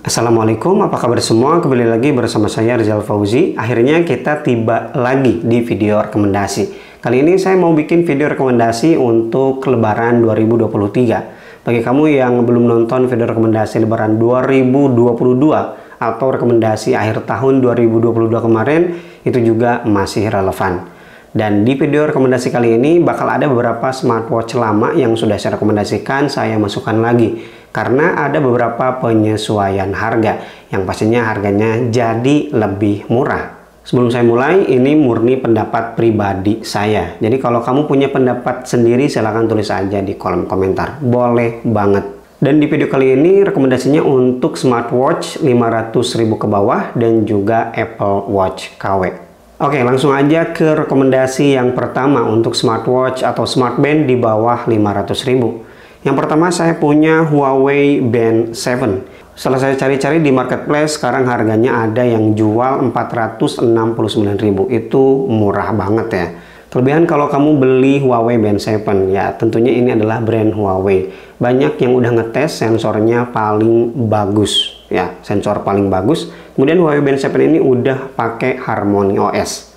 Assalamualaikum, apa kabar semua? Kembali lagi bersama saya Rizal Fauzi. Akhirnya kita tiba lagi di video rekomendasi. Kali ini saya mau bikin video rekomendasi untuk Lebaran 2023. Bagi kamu yang belum nonton video rekomendasi Lebaran 2022 atau rekomendasi akhir tahun 2022 kemarin, itu juga masih relevan. Dan di video rekomendasi kali ini bakal ada beberapa smartwatch lama yang sudah saya rekomendasikan, saya masukkan lagi. Karena ada beberapa penyesuaian harga yang pastinya harganya jadi lebih murah. Sebelum saya mulai, ini murni pendapat pribadi saya. Jadi kalau kamu punya pendapat sendiri silahkan tulis aja di kolom komentar. Boleh banget. Dan di video kali ini rekomendasinya untuk smartwatch 500.000 ke bawah dan juga Apple Watch KW. Oke, langsung aja ke rekomendasi yang pertama untuk smartwatch atau smartband di bawah 500.000. Yang pertama saya punya Huawei Band 7. Setelah saya cari-cari di marketplace, sekarang harganya ada yang jual 469.000. Itu murah banget ya. Kelebihan kalau kamu beli Huawei Band 7 ya, tentunya ini adalah brand Huawei. Banyak yang udah ngetes sensornya paling bagus ya, sensor paling bagus. Kemudian Huawei Band 7 ini udah pakai Harmony OS.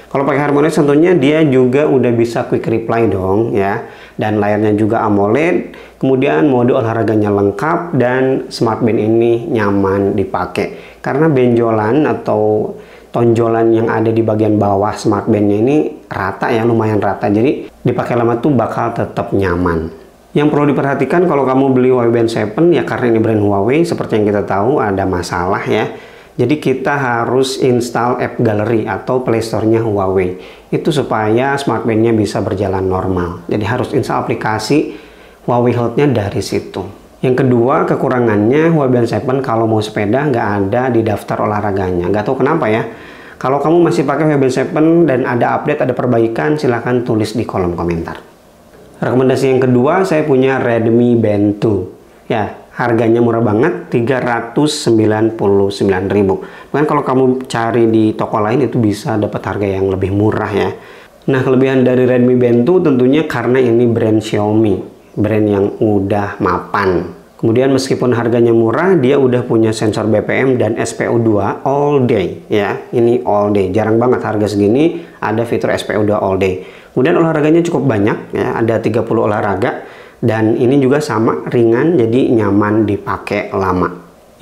Kalau pakai Harmony OS tentunya dia juga udah bisa quick reply dong ya. Dan layarnya juga AMOLED. Kemudian mode olahraganya lengkap dan smartband ini nyaman dipakai. Karena benjolan atau tonjolan yang ada di bagian bawah smartbandnya ini rata ya, lumayan rata. Jadi dipakai lama tuh bakal tetap nyaman. Yang perlu diperhatikan kalau kamu beli Huawei Band 7 ya, karena ini brand Huawei seperti yang kita tahu ada masalah ya. Jadi kita harus install app gallery atau playstore-nya Huawei. Itu supaya smartband-nya bisa berjalan normal. Jadi harus install aplikasi Huawei Health-nya dari situ. Yang kedua, kekurangannya Huawei Band 7 kalau mau sepeda nggak ada di daftar olahraganya. Nggak tahu kenapa ya. Kalau kamu masih pakai Huawei Band 7 dan ada update, ada perbaikan, silahkan tulis di kolom komentar. Rekomendasi yang kedua, saya punya Redmi Band 2. Ya, harganya murah banget, 399.000. Bahkan kalau kamu cari di toko lain itu bisa dapat harga yang lebih murah ya. Nah, kelebihan dari Redmi Band 2 tentunya karena ini brand Xiaomi, brand yang udah mapan. Kemudian meskipun harganya murah, dia udah punya sensor BPM dan SPO2 all day ya. Ini all day, jarang banget harga segini ada fitur SPO2 all day. Kemudian olahraganya cukup banyak ya, ada 30 olahraga. Dan ini juga sama, ringan, jadi nyaman dipakai lama.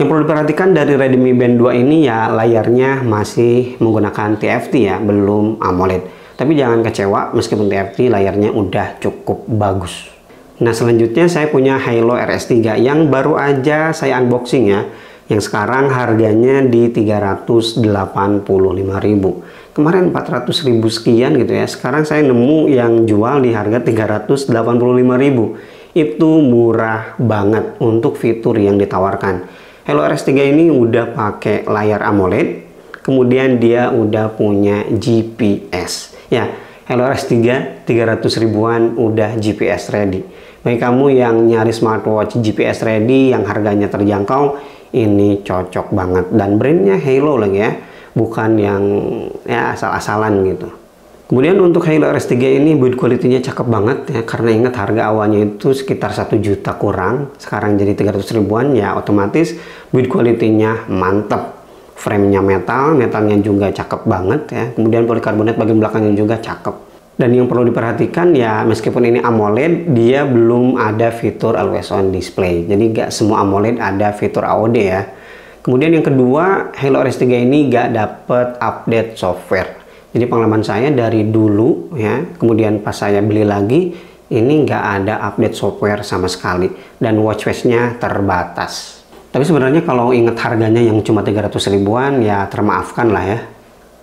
Yang perlu diperhatikan dari Redmi Band 2 ini ya, layarnya masih menggunakan TFT ya, belum AMOLED. Tapi jangan kecewa, meskipun TFT layarnya udah cukup bagus. Nah, selanjutnya saya punya Halo RS3 yang baru aja saya unboxing ya, yang sekarang harganya di 385.000. Kemarin 400.000 sekian gitu ya. Sekarang saya nemu yang jual di harga 385.000. Itu murah banget untuk fitur yang ditawarkan. Halo RS3 ini udah pakai layar AMOLED. Kemudian dia udah punya GPS. Ya, Halo RS3 300 ribuan udah GPS ready. Bagi kamu yang nyari smartwatch GPS ready yang harganya terjangkau, ini cocok banget. Dan brandnya Halo lagi ya. Bukan yang ya asal-asalan gitu. Kemudian untuk Halo RS3 ini build quality-nya cakep banget ya, karena ingat harga awalnya itu sekitar 1 juta kurang, sekarang jadi 300 ribuan ya, otomatis build quality-nya mantep. Frame-nya metal, metalnya juga cakep banget ya. Kemudian polikarbonat bagian belakangnya juga cakep. Dan yang perlu diperhatikan ya, meskipun ini AMOLED, dia belum ada fitur always on display. Jadi nggak semua AMOLED ada fitur AOD ya. Kemudian yang kedua, Halo RS3 ini gak dapet update software. Jadi pengalaman saya dari dulu ya, kemudian pas saya beli lagi, ini gak ada update software sama sekali. Dan watch face-nya terbatas. Tapi sebenarnya kalau ingat harganya yang cuma 300 ribuan, ya termaafkan lah ya.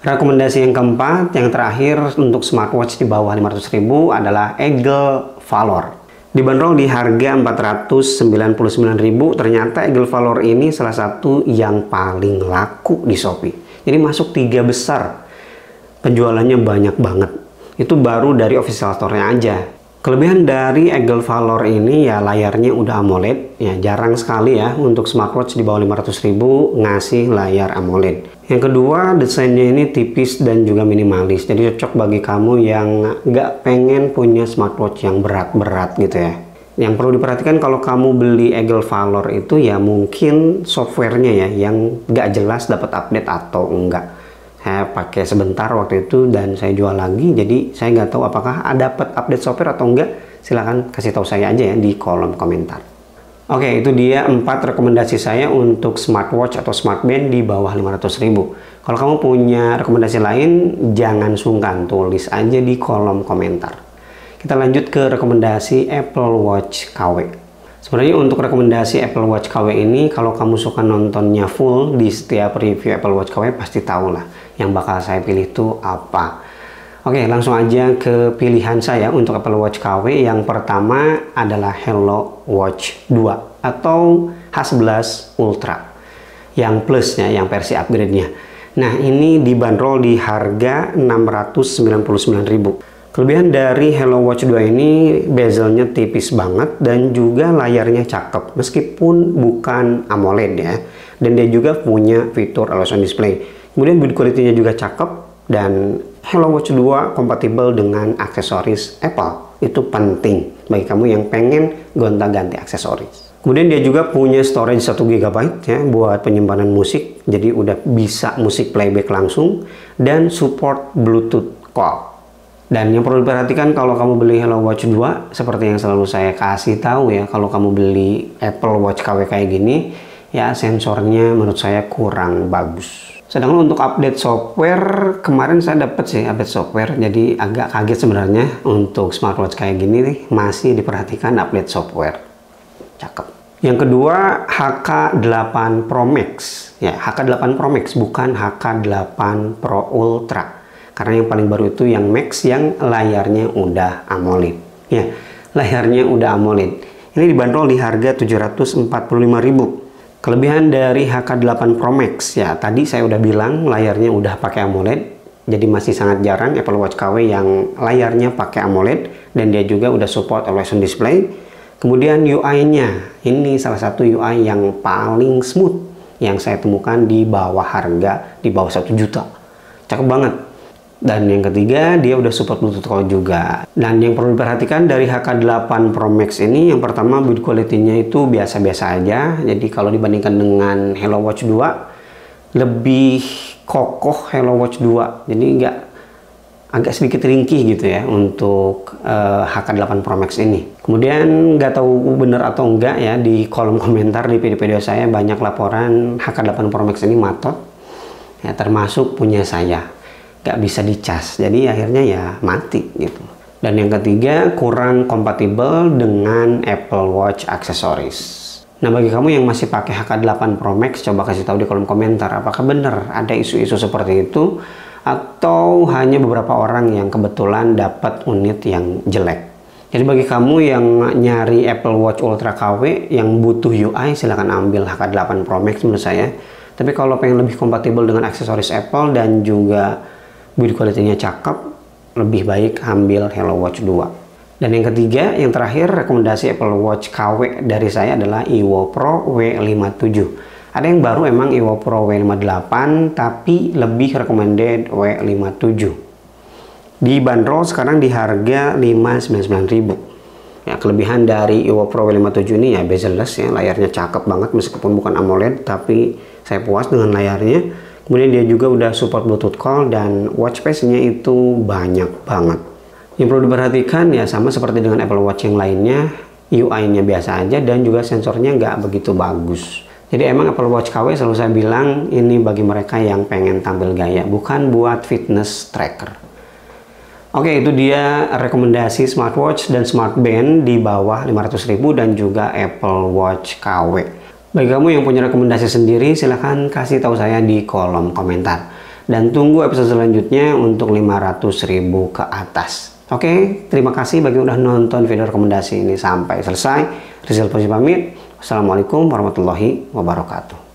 Rekomendasi yang keempat, yang terakhir untuk smartwatch di bawah 500.000 adalah Eagle Valor. Dibanderol di harga 499.000, ternyata Eagle Valor ini salah satu yang paling laku di Shopee. Jadi masuk 3 besar. Penjualannya banyak banget. Itu baru dari official store-nya aja. Kelebihan dari Eagle Valor ini ya layarnya udah AMOLED. Ya jarang sekali ya untuk smartwatch di bawah 500.000 ngasih layar AMOLED. Yang kedua, desainnya ini tipis dan juga minimalis. Jadi cocok bagi kamu yang nggak pengen punya smartwatch yang berat-berat gitu ya. Yang perlu diperhatikan kalau kamu beli Eagle Valor itu ya mungkin softwarenya ya yang nggak jelas dapat update atau enggak. Saya pakai sebentar waktu itu dan saya jual lagi, jadi saya nggak tahu apakah ada dapat update software atau enggak. Silahkan kasih tahu saya aja ya di kolom komentar. Oke, itu dia 4 rekomendasi saya untuk smartwatch atau smartband di bawah 500.000. Kalau kamu punya rekomendasi lain, jangan sungkan tulis aja di kolom komentar. Kita lanjut ke rekomendasi Apple Watch KW. Sebenarnya untuk rekomendasi Apple Watch KW ini, kalau kamu suka nontonnya full di setiap review Apple Watch KW, pasti tahu lah yang bakal saya pilih itu apa. Oke, langsung aja ke pilihan saya untuk Apple Watch KW. Yang pertama adalah Hello Watch 2 atau H11 Ultra. Yang plusnya, yang versi upgrade-nya. Nah, ini dibanderol di harga 699.000. Kelebihan dari Hello Watch 2 ini bezelnya tipis banget dan juga layarnya cakep. Meskipun bukan AMOLED ya. Dan dia juga punya fitur always on display. Kemudian build quality-nya juga cakep dan Hello Watch 2 kompatibel dengan aksesoris Apple. Itu penting bagi kamu yang pengen gonta-ganti aksesoris. Kemudian dia juga punya storage 1 GB ya buat penyimpanan musik. Jadi udah bisa musik playback langsung dan support Bluetooth call. Dan yang perlu diperhatikan kalau kamu beli Hello Watch 2, seperti yang selalu saya kasih tahu ya, kalau kamu beli Apple Watch KW kayak gini, ya sensornya menurut saya kurang bagus. Sedangkan untuk update software, kemarin saya dapat sih update software, jadi agak kaget sebenarnya untuk smartwatch kayak gini nih, masih diperhatikan update software. Cakep. Yang kedua, HK8 Pro Max. Ya, HK8 Pro Max, bukan HK8 Pro Ultra. Karena yang paling baru itu yang Max yang layarnya udah AMOLED. Ya, layarnya udah AMOLED. Ini dibanderol di harga 745.000. Kelebihan dari HK8 Pro Max ya, tadi saya udah bilang layarnya udah pakai AMOLED, jadi masih sangat jarang Apple Watch KW yang layarnya pakai AMOLED dan dia juga udah support always on display. Kemudian UI-nya, ini salah satu UI yang paling smooth yang saya temukan di bawah harga, di bawah 1 juta. Cakep banget. Dan yang ketiga, dia udah support Bluetooth call juga. Dan yang perlu diperhatikan dari HK8 Pro Max ini, yang pertama build quality-nya itu biasa-biasa aja. Jadi kalau dibandingkan dengan Hello Watch 2, lebih kokoh Hello Watch 2. Jadi agak sedikit ringkih gitu ya untuk HK8 Pro Max ini. Kemudian nggak tahu bener atau enggak ya, di kolom komentar di video saya banyak laporan HK8 Pro Max ini matot. Ya, termasuk punya saya. Gak bisa dicas, jadi akhirnya ya mati gitu. Dan yang ketiga, kurang kompatibel dengan Apple Watch aksesoris. Nah, bagi kamu yang masih pakai HK8 Pro Max, coba kasih tahu di kolom komentar apakah benar ada isu-isu seperti itu atau hanya beberapa orang yang kebetulan dapat unit yang jelek. Jadi bagi kamu yang nyari Apple Watch Ultra KW yang butuh UI, silahkan ambil HK8 Pro Max menurut saya. Tapi kalau pengen lebih kompatibel dengan aksesoris Apple dan juga build quality-nya cakep, lebih baik ambil Hello Watch 2. Dan yang ketiga, yang terakhir, rekomendasi Apple Watch KW dari saya adalah Evo Pro W57. Ada yang baru emang Evo Pro W58, tapi lebih recommended W57. Dibanderol sekarang di harga 599.000. Ya, kelebihan dari Evo Pro W57 ini ya bezel-less ya, layarnya cakep banget meskipun bukan AMOLED, tapi saya puas dengan layarnya. Kemudian dia juga udah support Bluetooth call dan watch face-nya itu banyak banget. Yang perlu diperhatikan ya sama seperti dengan Apple Watch yang lainnya, UI-nya biasa aja dan juga sensornya nggak begitu bagus. Jadi emang Apple Watch KW selalu saya bilang ini bagi mereka yang pengen tampil gaya, bukan buat fitness tracker. Oke, itu dia rekomendasi smartwatch dan smartband di bawah 500.000 dan juga Apple Watch KW. Bagi kamu yang punya rekomendasi sendiri, silahkan kasih tahu saya di kolom komentar. Dan tunggu episode selanjutnya untuk 500.000 ke atas. Oke, terima kasih bagi yang udah nonton video rekomendasi ini sampai selesai. Rizal Fauzi pamit. Wassalamualaikum warahmatullahi wabarakatuh.